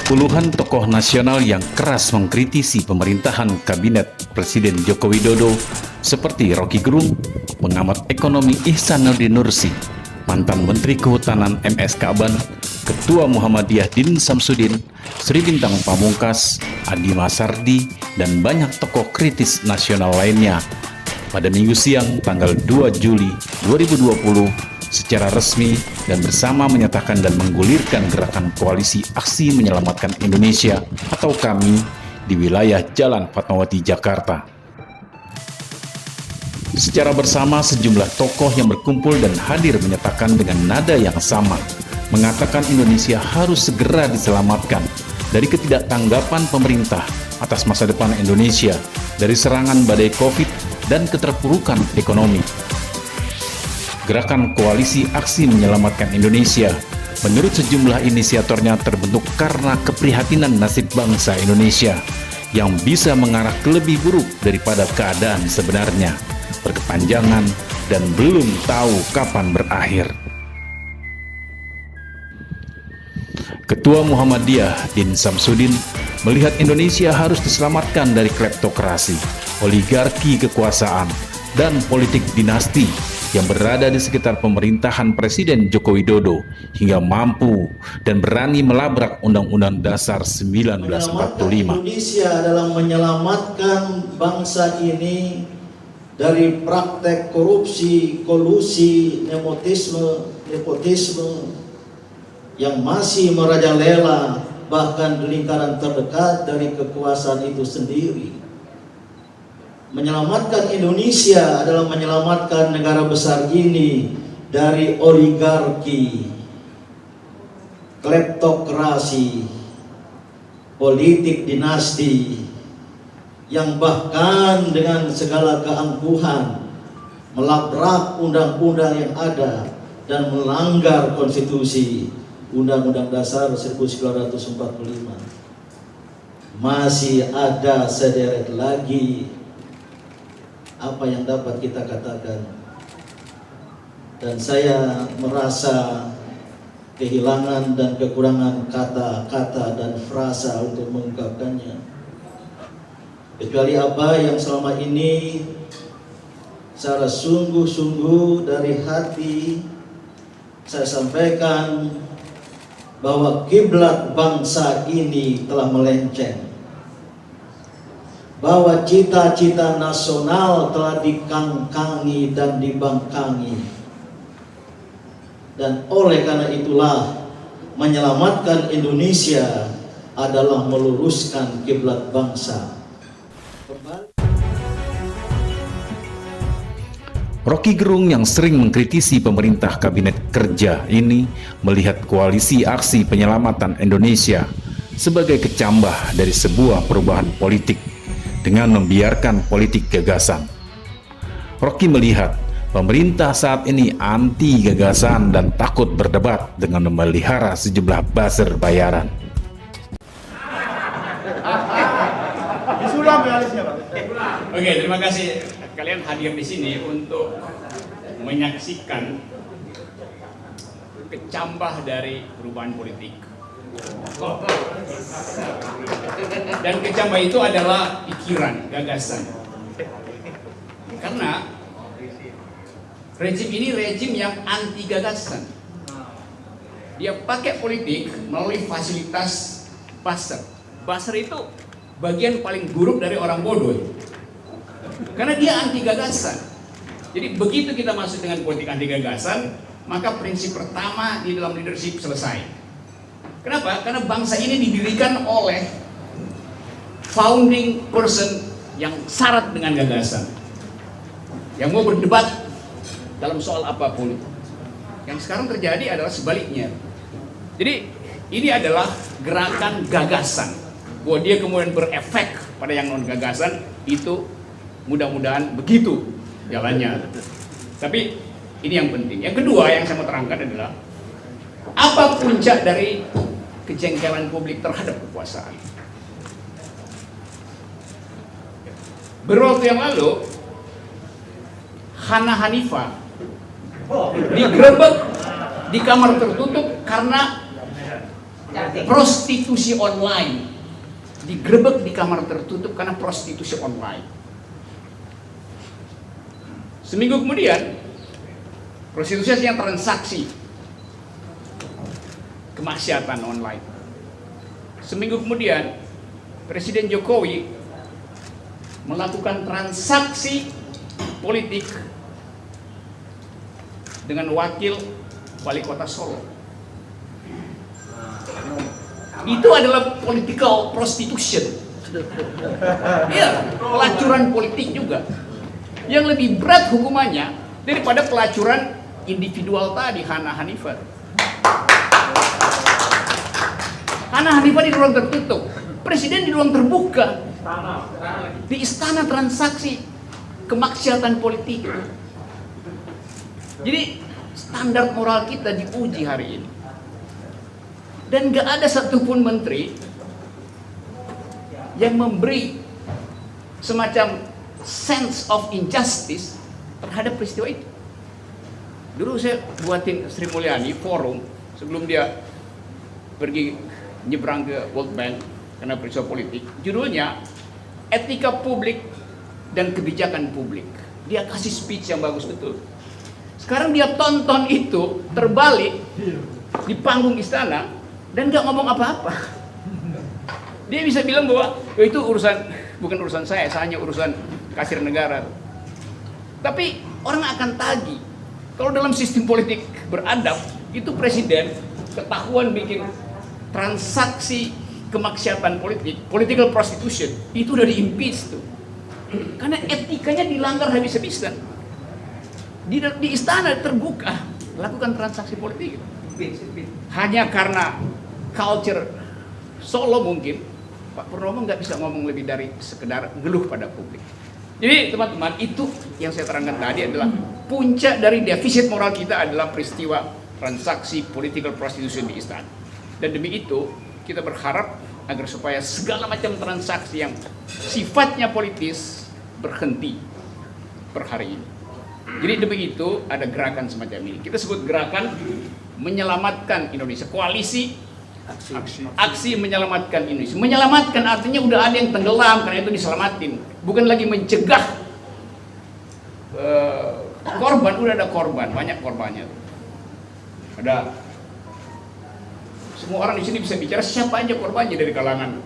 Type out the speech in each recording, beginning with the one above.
Puluhan tokoh nasional yang keras mengkritisi pemerintahan Kabinet Presiden Joko Widodo seperti Rocky Gerung, pengamat ekonomi Ihsanuddin Nursi, mantan Menteri Kehutanan MS Ka'ban, Ketua Muhammadiyah Din Samsudin, Sri Bintang Pamungkas, Adi Masardi, dan banyak tokoh kritis nasional lainnya. Pada Minggu siang tanggal 2 Juli 2020, secara resmi dan bersama menyatakan dan menggulirkan gerakan koalisi aksi menyelamatkan Indonesia atau KAMI di wilayah Jalan Fatmawati, Jakarta. Secara bersama sejumlah tokoh yang berkumpul dan hadir menyatakan dengan nada yang sama, mengatakan Indonesia harus segera diselamatkan dari ketidaktanggapan pemerintah atas masa depan Indonesia dari serangan badai COVID dan keterpurukan ekonomi. Gerakan Koalisi Aksi Menyelamatkan Indonesia menurut sejumlah inisiatornya terbentuk karena keprihatinan nasib bangsa Indonesia yang bisa mengarah ke lebih buruk daripada keadaan sebenarnya, berkepanjangan dan belum tahu kapan berakhir. Ketua Muhammadiyah Din Samsudin melihat Indonesia harus diselamatkan dari kleptokrasi, oligarki kekuasaan, dan politik dinasti yang berada di sekitar pemerintahan Presiden Joko Widodo hingga mampu dan berani melabrak Undang-Undang Dasar 1945. Indonesia dalam menyelamatkan bangsa ini dari praktek korupsi, kolusi, nepotisme yang masih merajalela bahkan di lingkaran terdekat dari kekuasaan itu sendiri. Menyelamatkan Indonesia adalah menyelamatkan negara besar ini dari oligarki, kleptokrasi, politik dinasti yang bahkan dengan segala keangkuhan melabrak undang-undang yang ada dan melanggar konstitusi Undang-Undang Dasar 1945. Masih ada sederet lagi apa yang dapat kita katakan, dan saya merasa kehilangan dan kekurangan kata-kata dan frasa untuk mengungkapkannya, kecuali apa yang selama ini secara sungguh-sungguh dari hati saya sampaikan, bahwa kiblat bangsa ini telah melenceng, bahwa cita-cita nasional telah dikangkangi dan dibangkangi, dan oleh karena itulah menyelamatkan Indonesia adalah meluruskan kiblat bangsa. Rocky Gerung yang sering mengkritisi pemerintah kabinet kerja ini melihat koalisi aksi penyelamatan Indonesia sebagai kecambah dari sebuah perubahan politik dengan membiarkan politik gagasan. Rocky melihat pemerintah saat ini anti gagasan dan takut berdebat dengan memelihara sejumlah buzzer bayaran. Oke, terima kasih kalian hadir di sini untuk menyaksikan kecambah dari perubahan politik. Dan kecambah itu adalah pikiran, gagasan. Karena rejim ini rejim yang anti gagasan. Dia pakai politik melalui fasilitas buzzer. Buzzer itu bagian paling buruk dari orang bodoh. Karena dia anti gagasan. Jadi begitu kita masuk dengan politik anti gagasan, maka prinsip pertama di dalam leadership selesai. Kenapa? Karena bangsa ini didirikan oleh founding person yang syarat dengan gagasan, yang mau berdebat dalam soal apapun. Yang sekarang terjadi adalah sebaliknya. Jadi ini adalah gerakan gagasan. Bahwa dia kemudian berefek pada yang non gagasan, itu mudah-mudahan begitu jalannya. Tapi ini yang penting. Yang kedua yang saya mau terangkan adalah apa puncak dari kejengkelan publik terhadap kekuasaan. Beberapa waktu yang lalu, Hana Hanifah digerebek di kamar tertutup karena prostitusi online, digerebek di kamar tertutup karena prostitusi online. Seminggu kemudian, prostitusi yang transaksi kemaksiatan online. Seminggu kemudian, Presiden Jokowi melakukan transaksi politik dengan wakil wali kota Solo. Itu adalah political prostitution. Iya, pelacuran politik juga. Yang lebih berat hukumannya daripada pelacuran individual tadi, Hana Hanifah. Hana Hanifah di ruang tertutup, Presiden di ruang terbuka. Di istana transaksi kemaksiatan politik. Jadi standar moral kita diuji hari ini. Dan gak ada satupun menteri yang memberi semacam sense of injustice terhadap peristiwa itu. Dulu saya buatin Sri Mulyani forum sebelum dia pergi nyebrang ke World Bank karena peristiwa politik. Judulnya Etika Publik dan Kebijakan Publik. Dia kasih speech yang bagus betul. Sekarang dia tonton itu terbalik di panggung istana dan gak ngomong apa-apa. Dia bisa bilang bahwa itu bukan urusan saya hanya urusan kasir negara. Tapi orang akan tagih. Kalau dalam sistem politik beradab, itu presiden ketahuan bikin transaksi kemaksiatan politik, political prostitution, itu udah di-impeach tuh. Karena etikanya dilanggar habis-habisan. Di istana terbuka lakukan transaksi politik. Hanya karena culture Solo mungkin Pak Purnomo nggak bisa ngomong lebih dari sekedar ngeluh pada publik. Jadi teman-teman, itu yang saya terangkan tadi adalah puncak dari defisit moral kita adalah peristiwa transaksi political prostitution di istana. Dan demi itu kita berharap agar supaya segala macam transaksi yang sifatnya politis berhenti per hari ini. Jadi demi itu ada gerakan semacam ini. Kita sebut gerakan menyelamatkan Indonesia. Koalisi aksi menyelamatkan Indonesia. Menyelamatkan artinya udah ada yang tenggelam, karena itu diselamatin. Bukan lagi mencegah korban, udah ada korban, banyak korbannya. Ada semua orang di sini bisa bicara siapa aja korbannya, dari kalangan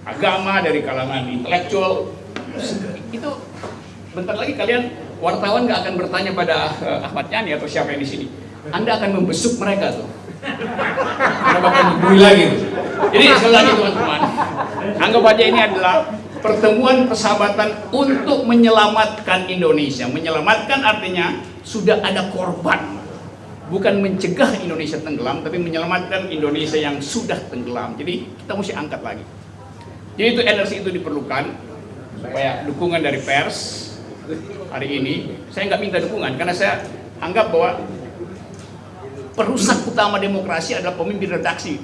agama, dari kalangan intelektual. Itu bentar lagi kalian wartawan nggak akan bertanya pada Ahmad Yani atau siapa yang di sini. Anda akan membesuk mereka tuh. Anda bakal dibui lagi. Jadi sekali lagi teman-teman, anggap aja ini adalah pertemuan persahabatan untuk menyelamatkan Indonesia. Menyelamatkan artinya sudah ada korban. Bukan mencegah Indonesia tenggelam, tapi menyelamatkan Indonesia yang sudah tenggelam. Jadi kita mesti angkat lagi. Jadi itu energi itu diperlukan supaya dukungan dari pers hari ini. Saya nggak minta dukungan karena saya anggap bahwa perusak utama demokrasi adalah pemimpin redaksi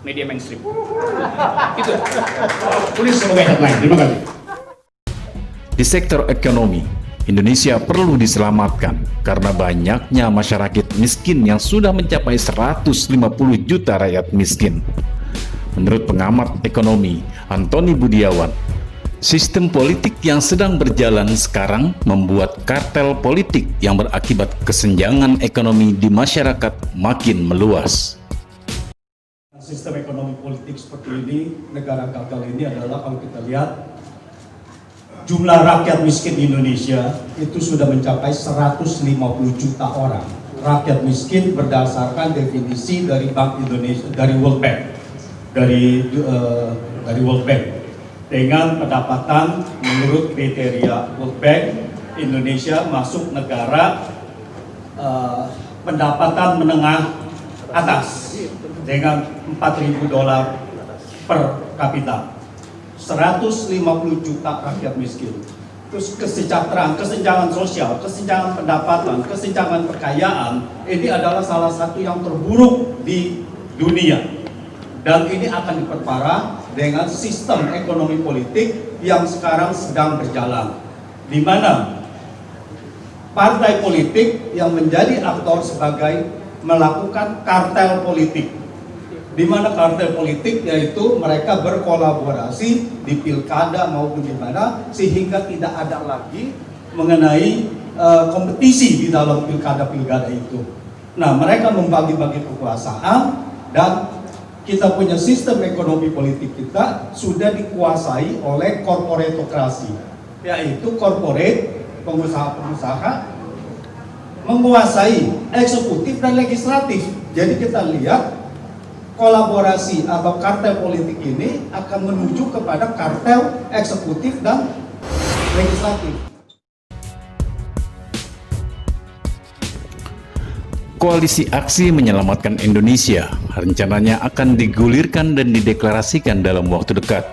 media mainstream. Itu. Tulis sebagai headline. Terima kasih. Di sektor ekonomi, Indonesia perlu diselamatkan karena banyaknya masyarakat miskin yang sudah mencapai 150 juta rakyat miskin. Menurut pengamat ekonomi Antoni Budiawan, sistem politik yang sedang berjalan sekarang membuat kartel politik yang berakibat kesenjangan ekonomi di masyarakat makin meluas. Sistem ekonomi politik seperti ini, negara gagal ini adalah kalau kita lihat jumlah rakyat miskin di Indonesia itu sudah mencapai 150 juta orang. Rakyat miskin berdasarkan definisi dari Bank Indonesia, dari World Bank, dari World Bank. Dengan pendapatan menurut kriteria World Bank, Indonesia masuk negara pendapatan menengah atas dengan $4.000 per kapita. 150 juta rakyat miskin. Terus kesejahteraan, kesenjangan sosial, kesenjangan pendapatan, kesenjangan kekayaan, ini adalah salah satu yang terburuk di dunia. Dan ini akan diperparah dengan sistem ekonomi politik yang sekarang sedang berjalan, di mana partai politik yang menjadi aktor sebagai melakukan kartel politik. Di mana kartel politik yaitu mereka berkolaborasi di pilkada maupun di mana, sehingga tidak ada lagi mengenai kompetisi di dalam pilkada-pilkada itu. Nah, mereka membagi-bagi kekuasaan, dan kita punya sistem ekonomi politik kita sudah dikuasai oleh korporatokrasi, yaitu korporat, pengusaha-pengusaha menguasai eksekutif dan legislatif. Jadi kita lihat kolaborasi atau kartel politik ini akan menuju kepada kartel eksekutif dan legislatif. Koalisi Aksi Menyelamatkan Indonesia rencananya akan digulirkan dan dideklarasikan dalam waktu dekat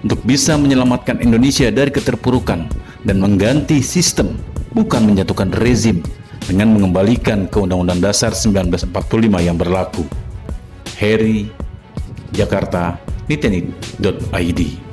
untuk bisa menyelamatkan Indonesia dari keterpurukan dan mengganti sistem, bukan menjatuhkan rezim dengan mengembalikan ke Undang-Undang Dasar 1945 yang berlaku. Heri, Jakarta, nitenit.id.